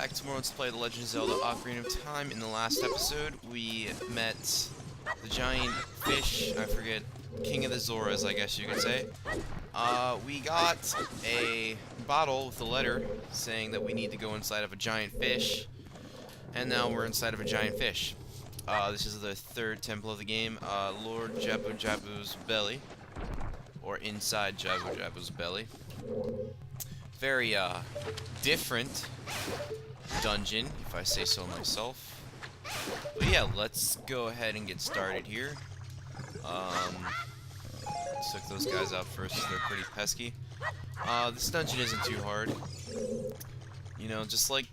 back to more Let's Play The Legend of Zelda Ocarina of Time. In the last episode, we met the giant fish, I forget, King of the Zoras, I guess you could say. We got a bottle with a letter saying that we need to go inside of a giant fish, and now we're inside of a giant fish. This is the third temple of the game, Lord Jabu-Jabu's belly, or inside Jabu-Jabu's belly. Very, different dungeon, if I say so myself. But yeah, let's go ahead and get started here. Took those guys out first, they're pretty pesky. This dungeon isn't too hard. You know, just like,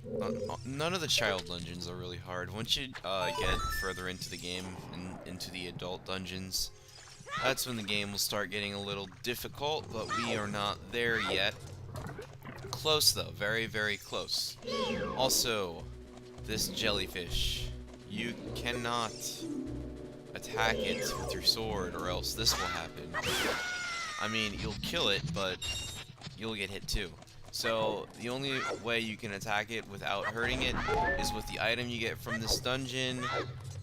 none of the child dungeons are really hard. Once you, get further into the game, and into the adult dungeons, that's when the game will start getting a little difficult, but we are not there yet. Close though, very, very close. Also, this jellyfish, you cannot attack it with your sword or else this will happen. I mean, you'll kill it, but you'll get hit too. So, the only way you can attack it without hurting it is with the item you get from this dungeon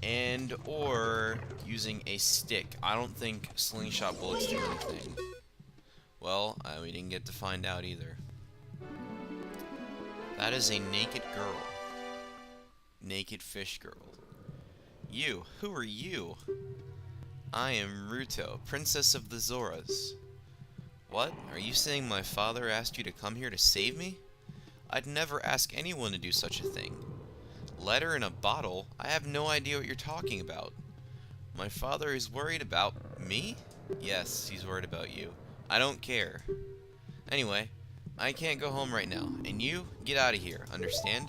and or using a stick. I don't think slingshot bullets do anything. Well, we didn't get to find out either. That is a naked girl. Naked fish girl. You, who are you? I am Ruto, Princess of the Zoras. What? Are you saying my father asked you to come here to save me? I'd never ask anyone to do such a thing. Letter in a bottle? I have no idea what you're talking about. My father is worried about me? Yes, he's worried about you. I don't care. Anyway, I can't go home right now, and you, get out of here, understand?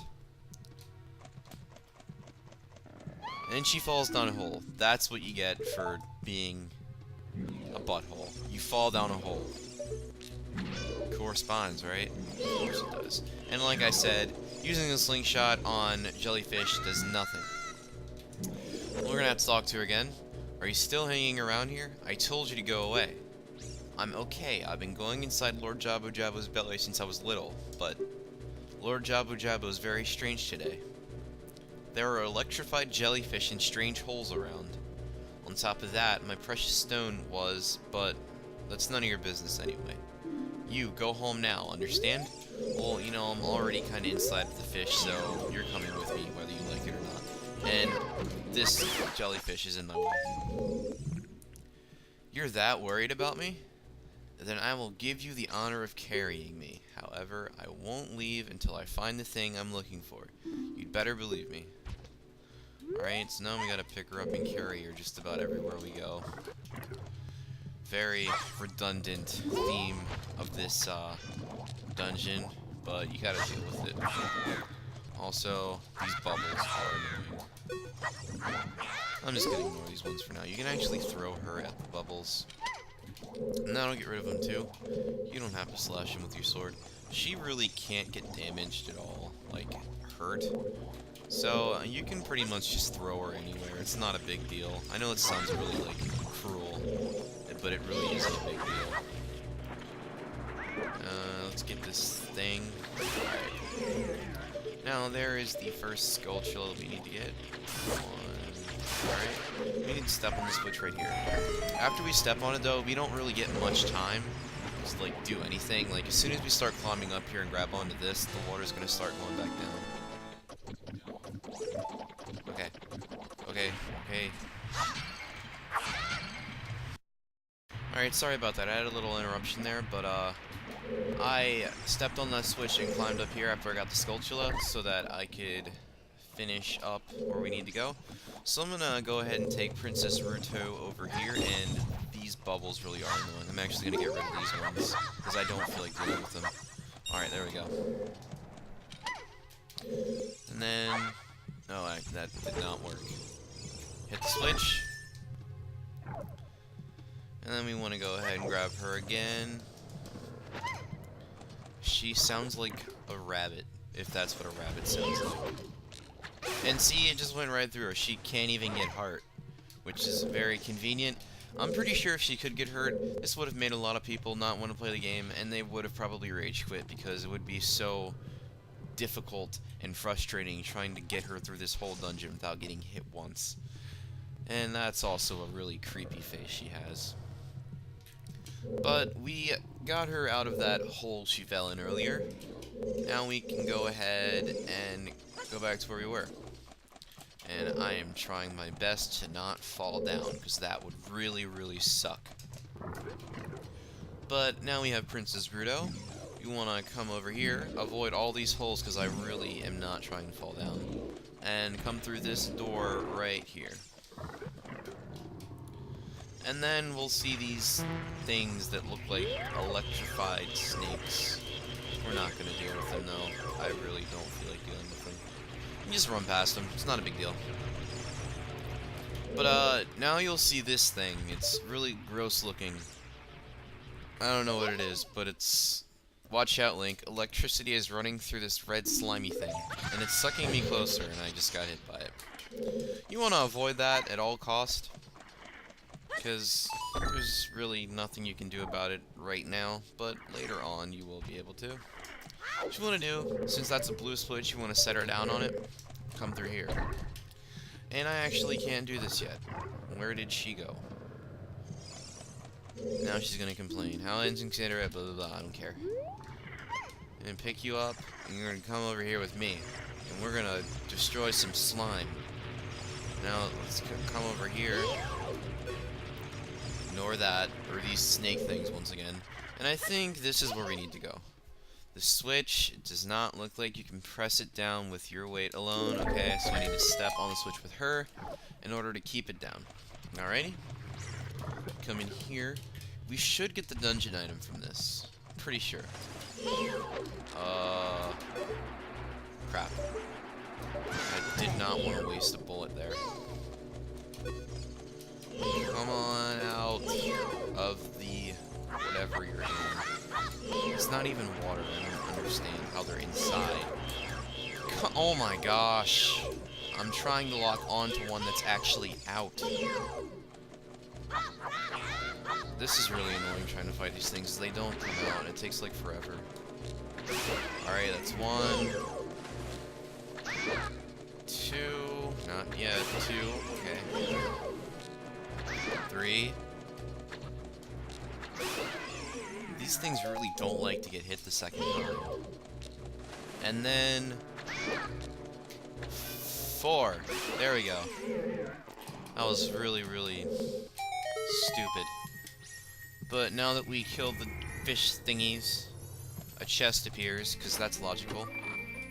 And she falls down a hole. That's what you get for being a butthole. You fall down a hole. Corresponds, right? Of course it does. And like I said, using the slingshot on jellyfish does nothing. We're gonna have to talk to her again. Are you still hanging around here? I told you to go away. I'm okay. I've been going inside Lord Jabu-Jabu's belly since I was little, but Lord Jabu-Jabu is very strange today. There are electrified jellyfish in strange holes around. On top of that, my precious stone was, but that's none of your business anyway. You, go home now, understand? Well, you know, I'm already kinda inside of the fish, so you're coming with me, whether you like it or not. And this jellyfish is in my way. You're that worried about me? Then I will give you the honor of carrying me. However, I won't leave until I find the thing I'm looking for. You'd better believe me. Alright, so now we gotta pick her up and carry her just about everywhere we go. Very redundant theme of this dungeon, but you gotta deal with it. Also, these bubbles are annoying. I'm just gonna ignore these ones for now. You can actually throw her at the bubbles. And that'll get rid of them too. You don't have to slash him with your sword. She really can't get damaged at all, like hurt. So you can pretty much just throw her anywhere. It's not a big deal. I know it sounds really like cruel, but it really isn't a big deal. Let's get this thing. Alright. Now there is the first sculpture that we need to get. Alright, we need to step on the switch right here. After we step on it though, we don't really get much time to like do anything. Like as soon as we start climbing up here and grab onto this, the water's gonna start going back down. Okay. Okay, okay. Alright, sorry about that. I had a little interruption there, but I stepped on that switch and climbed up here after I got the Skulltula so that I could finish up where we need to go. So I'm gonna go ahead and take Princess Ruto over here, and these bubbles really are annoying. I'm actually gonna get rid of these ones, because I don't feel like dealing with them. Alright, there we go. And then... no, that did not work. Hit the switch. And then we want to go ahead and grab her again. She sounds like a rabbit, if that's what a rabbit sounds like. And see, it just went right through her. She can't even get hurt, which is very convenient. I'm pretty sure if she could get hurt, this would have made a lot of people not want to play the game, and they would have probably rage quit because it would be so difficult and frustrating trying to get her through this whole dungeon without getting hit once. And that's also a really creepy face she has. But we got her out of that hole she fell in earlier. Now we can go ahead and go back to where we were. And I am trying my best to not fall down, because that would really, really suck. But now we have Princess Grudo. You want to come over here, avoid all these holes, because I really am not trying to fall down. And come through this door right here. And then we'll see these things that look like electrified snakes. We're not going to deal with them, though. I really don't feel like dealing with them. You just run past them. It's not a big deal. But, now you'll see this thing. It's really gross looking. I don't know what it is, but it's... Watch out, Link. Electricity is running through this red slimy thing. And it's sucking me closer, and I just got hit by it. You want to avoid that at all cost. Because there's really nothing you can do about it right now, but later on you will be able to. What you want to do, since that's a blue switch, you want to set her down on it, come through here. And I actually can't do this yet. Where did she go? Now she's going to complain. How inconsiderate, blah, blah, blah, I don't care. And pick you up, and you're going to come over here with me. And we're going to destroy some slime. Now, let's come over here. Ignore that, or these snake things once again. And I think this is where we need to go. The switch, it does not look like you can press it down with your weight alone. Okay, so I need to step on the switch with her in order to keep it down. Alrighty. Come in here. We should get the dungeon item from this. Pretty sure. Crap. I did not want to waste a bullet there. Come on out of the whatever you're in. It's not even water. I don't understand how they're inside. Oh my gosh. I'm trying to lock onto one that's actually out. This is really annoying trying to fight these things. They don't come out. It takes like forever. Alright, that's 1. 2. Not yet. 2. Okay. 3. These things really don't like to get hit the second time. And then 4. There we go. That was really, really stupid. But now that we killed the fish thingies, a chest appears, because that's logical.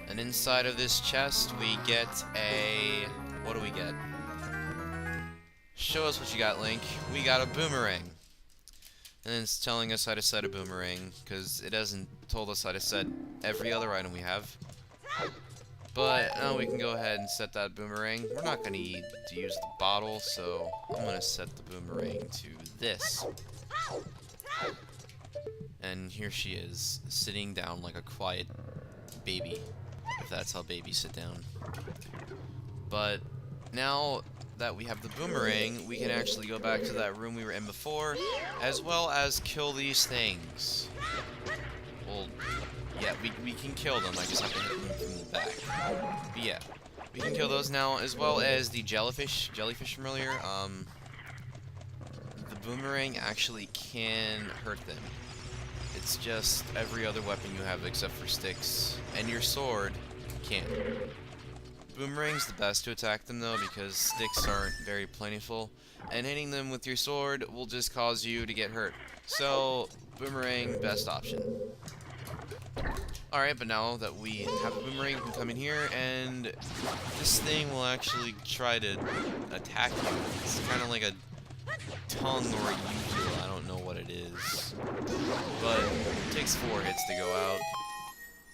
And inside of this chest, we get a... What do we get? Show us what you got, Link. We got a boomerang. And then it's telling us how to set a boomerang, because it hasn't told us how to set every other item we have. But now we can go ahead and set that boomerang. We're not going to need to use the bottle, so I'm going to set the boomerang to this. And here she is, sitting down like a quiet baby, if that's how babies sit down. But now that we have the boomerang, we can actually go back to that room we were in before, as well as kill these things. Well, yeah, we can kill them, I just have to hit them from the back. But yeah, we can kill those now, as well as the jellyfish from earlier. The boomerang actually can hurt them. It's just every other weapon you have except for sticks, and your sword can't. Boomerang's the best to attack them though, because sticks aren't very plentiful, and hitting them with your sword will just cause you to get hurt. So, boomerang, best option. Alright, but now that we have a boomerang, we can come in here, and this thing will actually try to attack you. It's kind of like a tongue or a uvula, I don't know what it is. But it takes 4 hits to go out.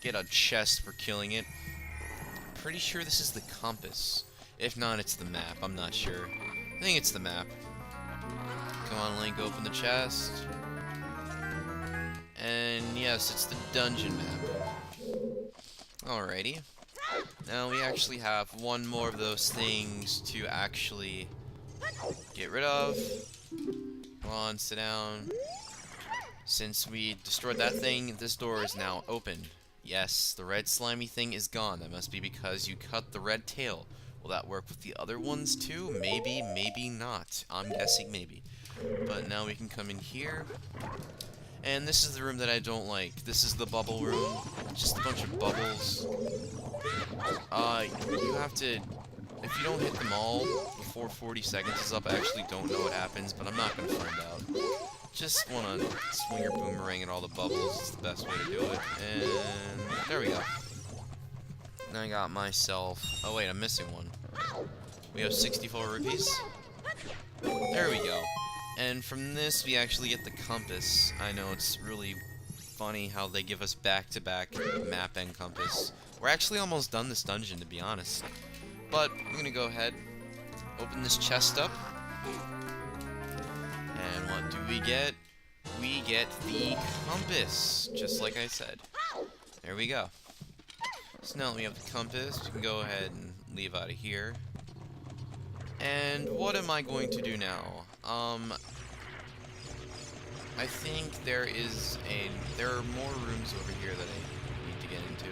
Get a chest for killing it. Pretty sure this is the compass. If not, it's the map. I'm not sure. I think it's the map. Come on, Link, open the chest. And yes, it's the dungeon map. Alrighty. Now we actually have one more of those things to actually get rid of. Come on, sit down. Since we destroyed that thing, this door is now open. Yes, the red slimy thing is gone. That must be because you cut the red tail. Will that work with the other ones too? Maybe, maybe not. I'm guessing maybe. But now we can come in here. And this is the room that I don't like. This is the bubble room. Just a bunch of bubbles. You have to... If you don't hit them all before 40 seconds is up, I actually don't know what happens, but I'm not going to find out. Just want to swing your boomerang at all the bubbles. It's the best way to do it. And there we go. Now I got myself... Oh wait, I'm missing one. We have 64 rupees. There we go. And from this, we actually get the compass. I know it's really funny how they give us back-to-back map and compass. We're actually almost done this dungeon, to be honest. But I'm going to go ahead, open this chest up. And what do we get? We get the compass, just like I said. There we go. So now that we have the compass, we can go ahead and leave out of here. And what am I going to do now? I think there are more rooms over here that I need to get into.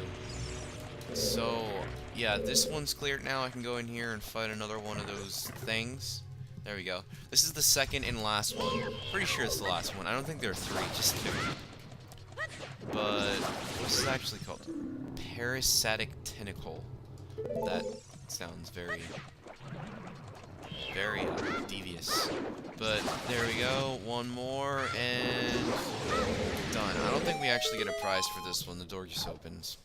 So, yeah, this one's cleared now. I can go in here and fight another one of those things. There we go. This is the second and last one. Pretty sure it's the last one. I don't think there are 3, just 2. But what's this actually called? Parasitic tentacle. That sounds very devious. But there we go. One more and done. I don't think we actually get a prize for this one. The door just opens.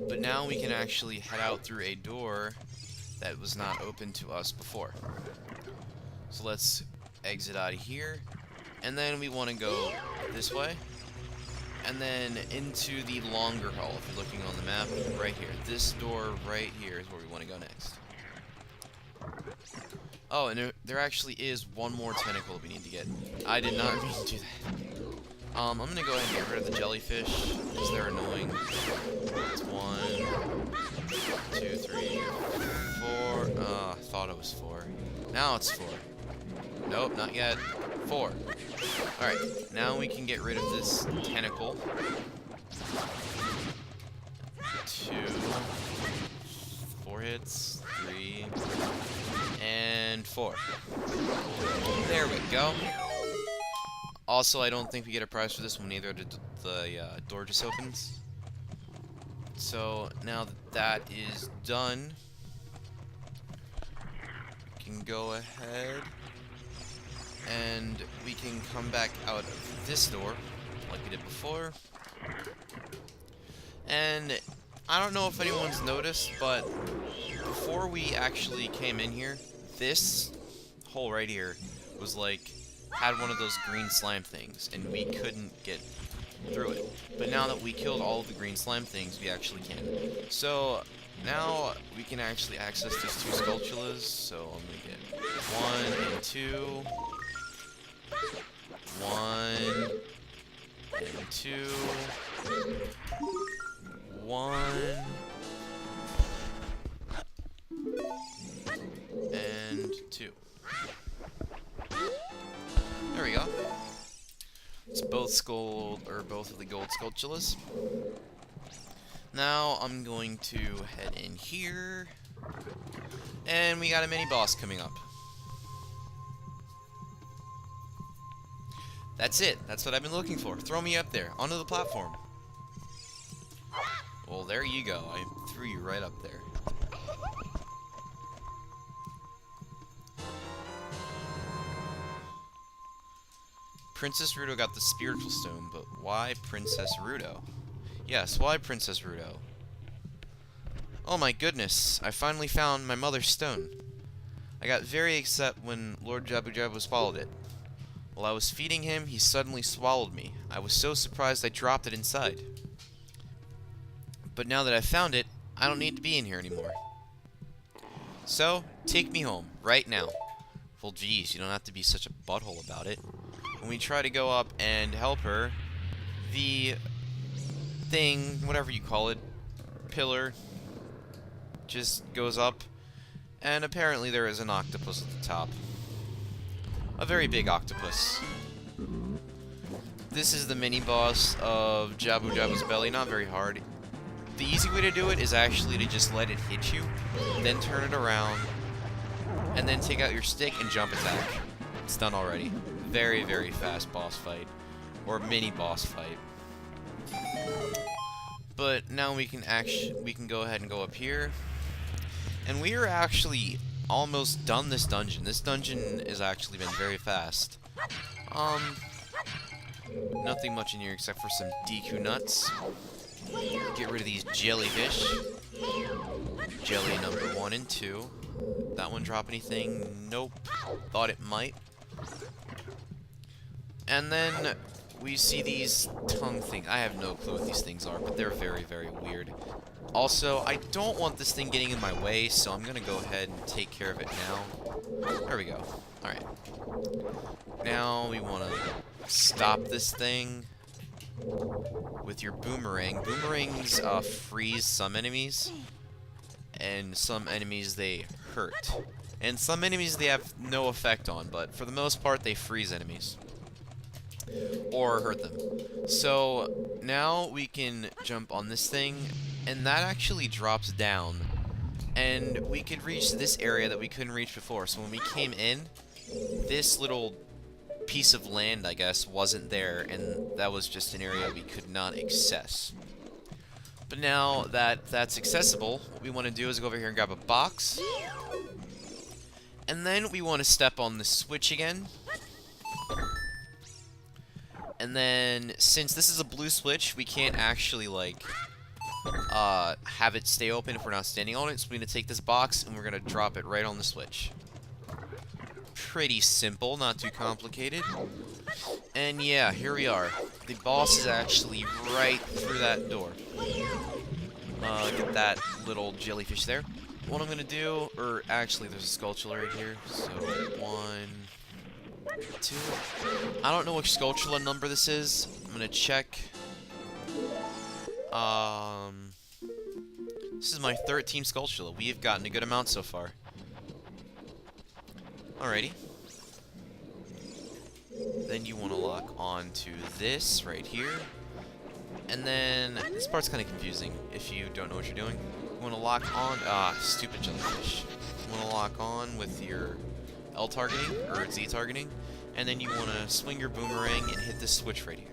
But now we can actually head out through a door that was not open to us before. So let's exit out of here. And then we want to go this way. And then into the longer hall, if you're looking on the map, right here. This door right here is where we want to go next. Oh, and there actually is one more tentacle we need to get. I did not mean to do that. I'm gonna go ahead and get rid of the jellyfish, because they're annoying. It's 1, 2, 3, 4. I thought it was 4. Now it's 4. Nope, not yet. 4. Alright, now we can get rid of this tentacle. 2. 4 hits. 3. And 4. There we go. Also, I don't think we get a prize for this one either. The door just opens. So, now that that is done, we can go ahead and we can come back out of this door like we did before. And I don't know if anyone's noticed, but before we actually came in here, this hole right here was like had one of those green slime things, and we couldn't get through it. But now that we killed all of the green slime things, we actually can. So now we can actually access these 2 Skulltulas. So I'm gonna get 1 and 2, 1 and 2, 1 and 2. There we go. It's both of the gold Skulltulas. Now I'm going to head in here, and we got a mini boss coming up. That's it. That's what I've been looking for. Throw me up there, onto the platform. Well, there you go. I threw you right up there. Princess Ruto got the spiritual stone, but why Princess Ruto? Yes, why Princess Ruto? Oh my goodness, I finally found my mother's stone. I got very upset when Lord Jabu-Jabu swallowed it. While I was feeding him, he suddenly swallowed me. I was so surprised I dropped it inside. But now that I've found it, I don't need to be in here anymore. So, take me home, right now. Well, geez, you don't have to be such a butthole about it. When we try to go up and help her, the thing, whatever you call it, pillar, just goes up, and apparently there is an octopus at the top. A very big octopus. this is the mini boss of Jabu-Jabu's belly. Not very hard. The easy way to do it is actually to just let it hit you, then turn it around, and then take out your stick and jump attack. It's done already. Very, very fast boss fight. Or mini boss fight. But now we can go ahead and go up here. And we are actually almost done this dungeon. This dungeon has actually been very fast. Nothing much in here except for some DQ nuts. Get rid of these jellyfish. Jelly number 1 and 2. That one drop anything? Nope. Thought it might. And then we see these tongue things. I have no clue what these things are, but they're very, very weird. Also, I don't want this thing getting in my way, so I'm going to go ahead and take care of it now. There we go. Alright. Now we want to stop this thing with your boomerang. Boomerangs freeze some enemies, and some enemies they hurt. And some enemies they have no effect on, but for the most part they freeze enemies. Or hurt them. So now we can jump on this thing, and that actually drops down. And we could reach this area that we couldn't reach before. So when we came in, this little piece of land, I guess, wasn't there, and that was just an area we could not access. But now that that's accessible, what we want to do is go over here and grab a box. And then we want to step on the switch again. And then, since this is a blue switch, we can't actually, like, have it stay open if we're not standing on it. So we're going to take this box, and we're going to drop it right on the switch. Pretty simple, not too complicated. And yeah, here we are. The boss is actually right through that door. Get that little jellyfish there. What I'm going to do, or actually, there's a Skulltula right here. So, 1... 2. I don't know which Skulltula number this is. I'm gonna check. This is my 13th Skulltula. We have gotten a good amount so far. Alrighty. Then you want to lock on to this right here. And then this part's kind of confusing if you don't know what you're doing. You want to lock on. Stupid jellyfish. You want to lock on with your L targeting, or Z targeting, and then you want to swing your boomerang and hit this switch right here.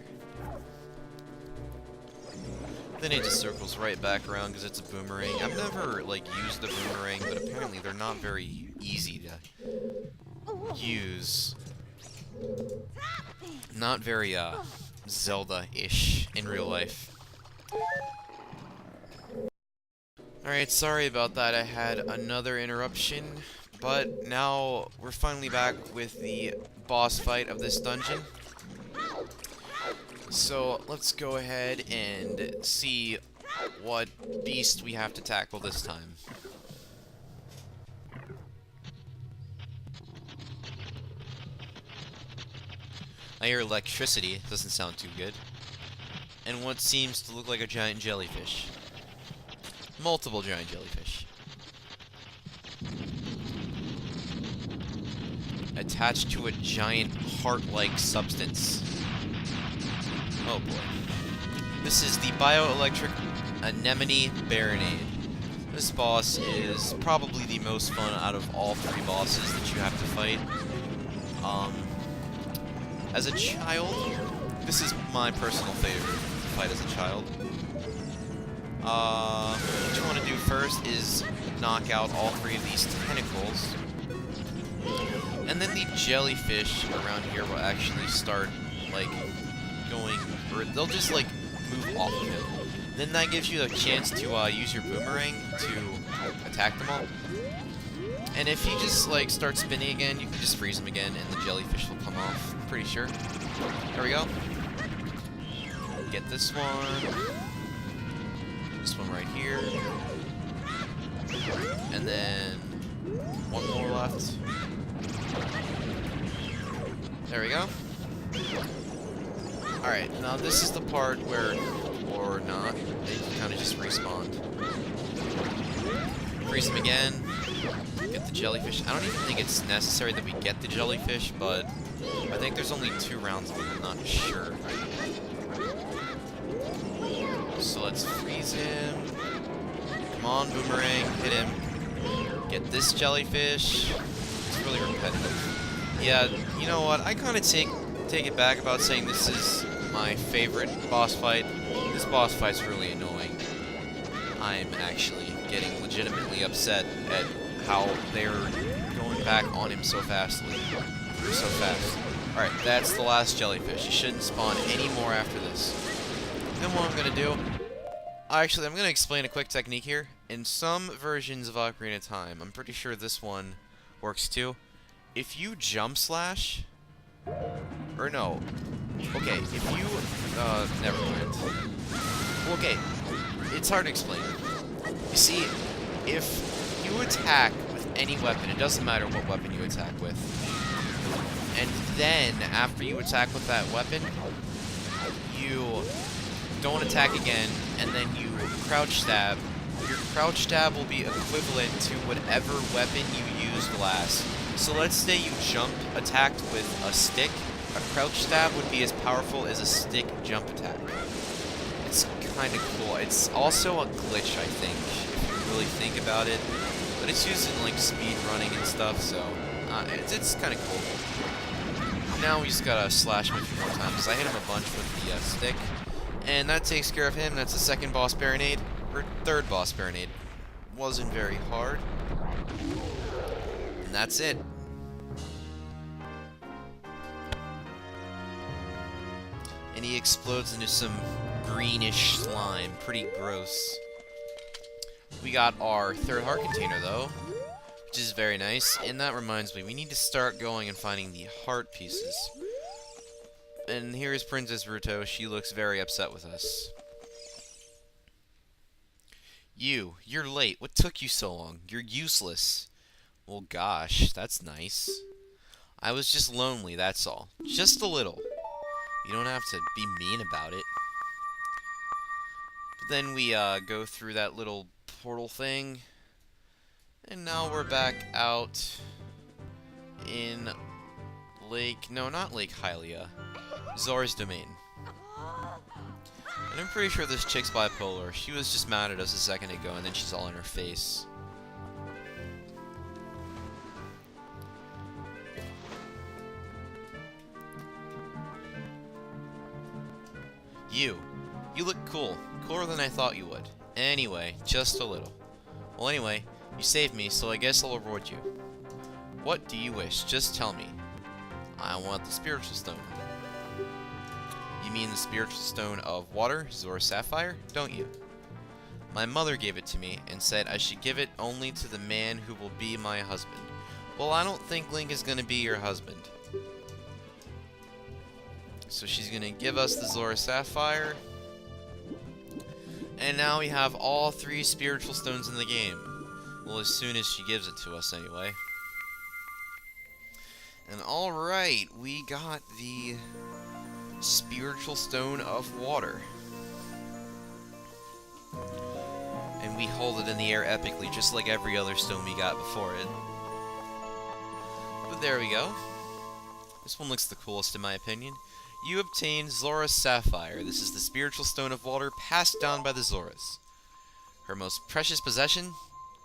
Then it just circles right back around because it's a boomerang. I've never, like, used the boomerang, but apparently they're not very easy to use. Not very, Zelda-ish in real life. Alright, sorry about that. I had another interruption. But now we're finally back with the boss fight of this dungeon. So let's go ahead and see what beast we have to tackle this time. I hear electricity. Doesn't sound too good. And what seems to look like a giant jellyfish. Multiple giant jellyfish. Attached to a giant heart-like substance. Oh boy. This is the bioelectric anemone baronade. This boss is probably the most fun out of all 3 bosses that you have to fight. As a child, this is my personal favorite to fight as a child. What you want to do first is knock out all 3 of these tentacles. And then the jellyfish around here will actually start, like, going, or they'll just, like, move off of him. Then that gives you a chance to use your boomerang to attack them all. And if you just, like, start spinning again, you can just freeze them again, and the jellyfish will come off. I'm pretty sure. There we go. Get this one. This one right here. And then one more left. There we go. Alright, now this is the part where, or not, they kind of just respawned. Freeze them again. Get the jellyfish. I don't even think it's necessary that we get the jellyfish, but I think there's only 2 rounds of them. I'm not sure. So let's freeze him. Come on, Boomerang. Hit him. Get this jellyfish. It's really repetitive. Yeah, you know what? I kind of take it back about saying this is my favorite boss fight. This boss fight's really annoying. I'm actually getting legitimately upset at how they're going back on him so fastly. So fast. Alright, that's the last jellyfish. You shouldn't spawn any more after this. Then what I'm gonna do... Actually, I'm gonna explain a quick technique here. In some versions of Ocarina of Time, I'm pretty sure this one works too. If you jump slash... Or no. Okay, if you... never mind. Okay, it's hard to explain. You see, if you attack with any weapon, it doesn't matter what weapon you attack with, and then, after you attack with that weapon, you don't attack again, and then you crouch stab, your crouch stab will be equivalent to whatever weapon you used last. So let's say you jumped, attacked with a stick, a crouch stab would be as powerful as a stick jump attack. It's kind of cool. It's also a glitch, I think, if you really think about it. But it's used in, like, speed running and stuff, so it's kind of cool. Now we just gotta slash him a few more times, because I hit him a bunch with the stick. And that takes care of him. That's the second boss Baronade, or third boss Baronade. Wasn't very hard. And that's it. And he explodes into some greenish slime. Pretty gross. We got our third heart container, though, which is very nice. And that reminds me, we need to start going and finding the heart pieces. And here's Princess Ruto. She looks very upset with us. You're late. What took you so long? You're useless. Well, gosh, that's nice. I was just lonely, that's all. Just a little. You don't have to be mean about it. But then we go through that little portal thing, and now we're back out in Lake... No, not Lake Hylia. Zora's Domain. And I'm pretty sure this chick's bipolar. She was just mad at us a second ago, and then she's all in her face. You look cool. Cooler than I thought you would. Anyway, just a little. Well, anyway, you saved me, so I guess I'll reward you. What do you wish? Just tell me. I want the spiritual stone. You mean the spiritual stone of water, Zora Sapphire, don't you? My mother gave it to me and said I should give it only to the man who will be my husband. Well, I don't think Link is going to be your husband. So she's going to give us the Zora Sapphire. And now we have all 3 spiritual stones in the game. Well, as soon as she gives it to us, anyway. And alright, we got the spiritual stone of water. And we hold it in the air epically, just like every other stone we got before it. But there we go. This one looks the coolest in my opinion. You obtained Zora's Sapphire. This is the spiritual stone of water passed down by the Zoras. Her most precious possession?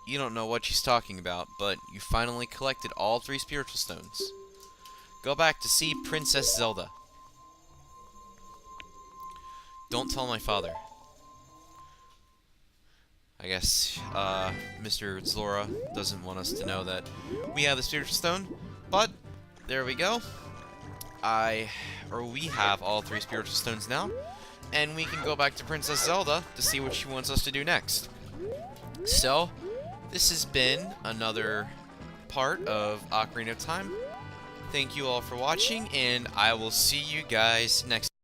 You don't know what she's talking about, but you finally collected all 3 spiritual stones. Go back to see Princess Zelda. Don't tell my father. I guess, Mr. Zora doesn't want us to know that we have the spiritual stone, but there we go. We have all 3 spiritual stones now, and we can go back to Princess Zelda to see what she wants us to do next. So, this has been another part of Ocarina of Time. Thank you all for watching, and I will see you guys next time.